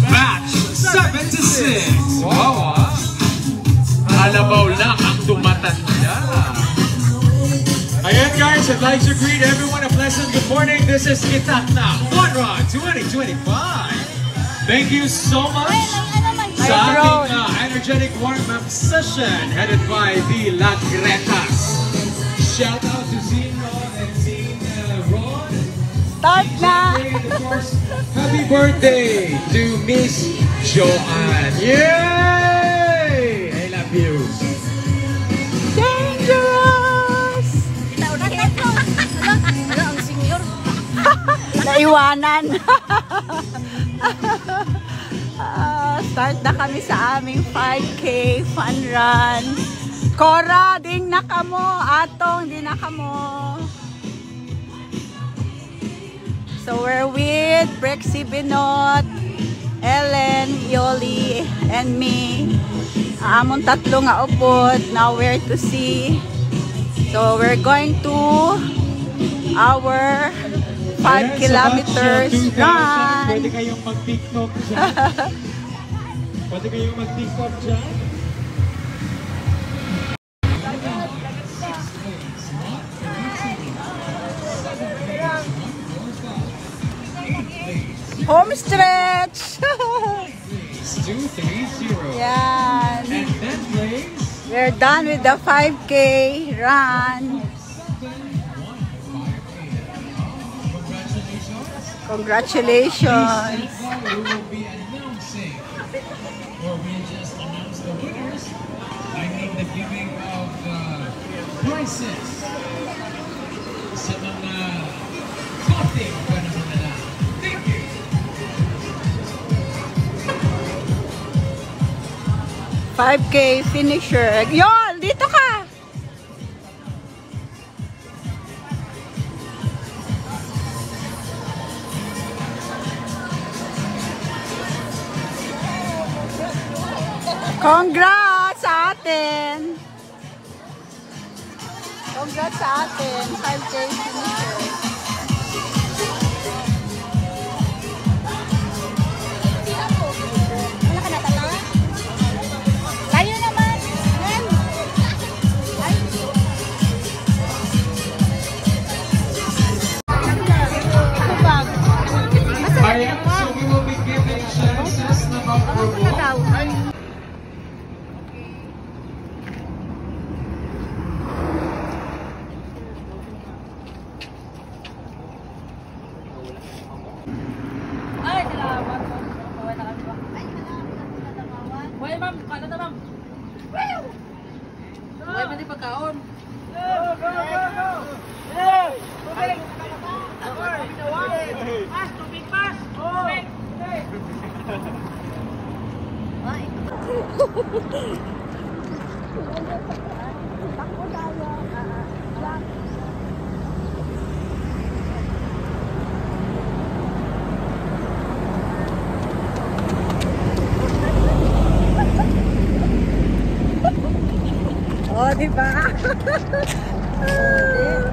Batch 76. Wow, ah. Alabaw lang ang tumatanda. Ayan guys, I'd like to greet everyone a pleasant good morning. This is Kitakna Fun Run 2025. Thank you so much sa ating energetic warm-up session headed by the Lagretas. Shout out to Zino and Ron. Start na! Happy birthday to Miss Joanne. Yay! I love you. Dangerous! Naiwanan. Start na kami sa aming 5K fun run. Cora, ding na kamo. Atong, di na kamo. So we're with Brexy Binot, Ellen, Yoli, and me. Amon tatlo nga upod. Now we're to see. So we're going to our 5 kilometers run. Pwede kayong mag-tiktok dyan. Pwede kayong mag-tiktok dyan. Home stretch. 230. Yan. And then please. We're done with the 5K run. Congratulations. We will be announcing, or we just announced the winners. I mean the giving of prizes sa mga coffee. Thank you. 5K finisher. Yon, dito ka. Congrats sa atin. Congrats sa atin. 5K finisher. So we will be giving chances na mag-reward. Buhay ma'am, kala na ma'am. Buhay man di pagkaon. Go, go, go, go! Tubig! Pas, tubig, pas! Tubig! Takbo tayo. Oh, diba?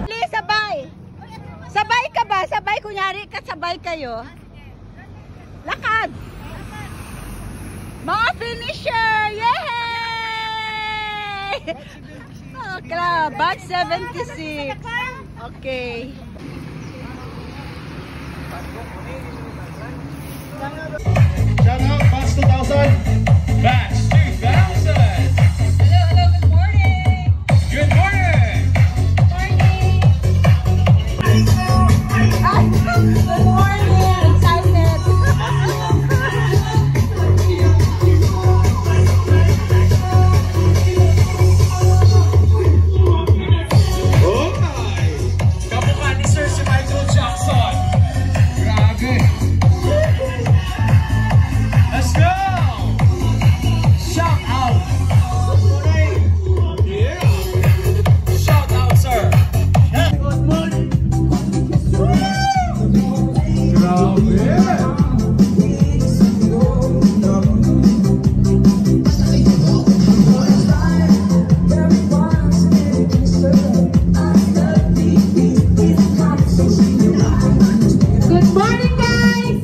Please, sabay. Sabay ka ba? Sabay, kunyari ka, sabay kayo. Lakad. Mga finisher! Yay! Okay, batch 76. Okay. Shout out, batch 2000. Batch 2000. Hello, good morning! Good morning! Good morning! Excited! Okay! Kamukha ni Sir si Michael Jackson. Grabe! Let's go! Shout out! Yeah! Shout out, sir! Good morning! Grabe! Good morning, guys!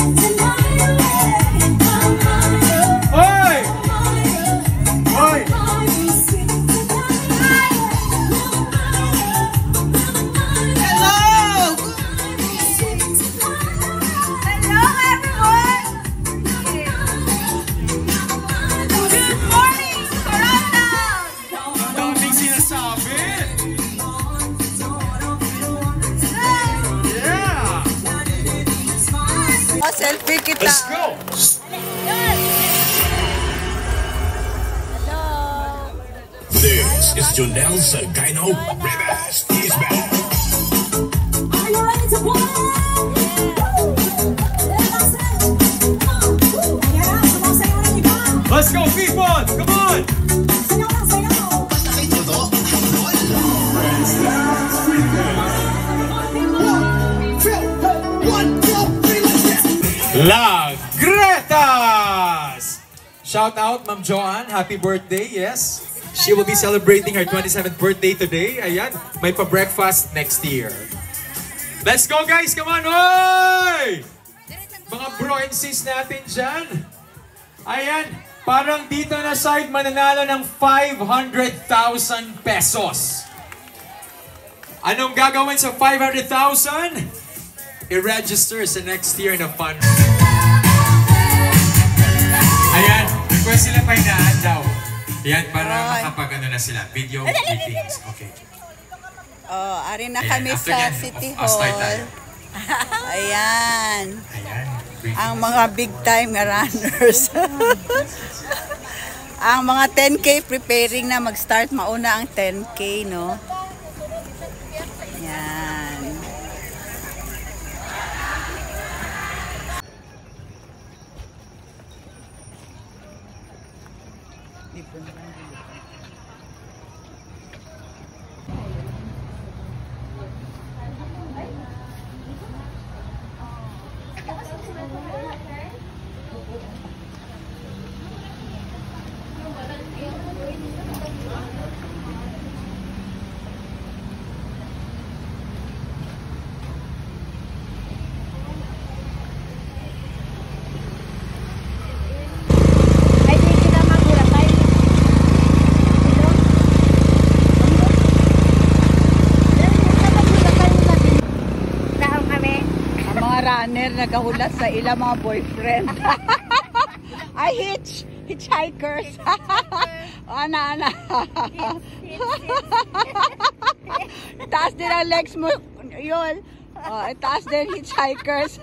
Oi! Oi! Selfie kita. Let's go! Hello. This is Jonelle Sagino Rivas. He's back. Are you ready to play? Let's go, people! Come on! La Gretas! Shout out, Ma'am Joanne. Happy birthday, yes. She will be celebrating her 27th birthday today. Ayan, may pa-breakfast next year. Let's go, guys! Come on, oy! Mga bro and sis natin dyan. Ayan, parang dito na side mananalo ng 500,000 pesos. Anong gagawin sa 500,000? I-register sa next year na fund. Ayan, request sila pahinaan daw. Ayan, para makapag-ano na sila. Video meetings. Okay. Oh, ari na Ayan, kami after sa yan, City start Hall. tayo. Ayan. Ayan. Ang mga big time nga runners. Ang mga 10K preparing na mag-start mauna ang 10K, no? Yan. Runner nagahulat sa ilang mga boyfriend. Ay, hitchhikers. Ana. Taas din ang legs mo, yun. Taas din hitchhikers.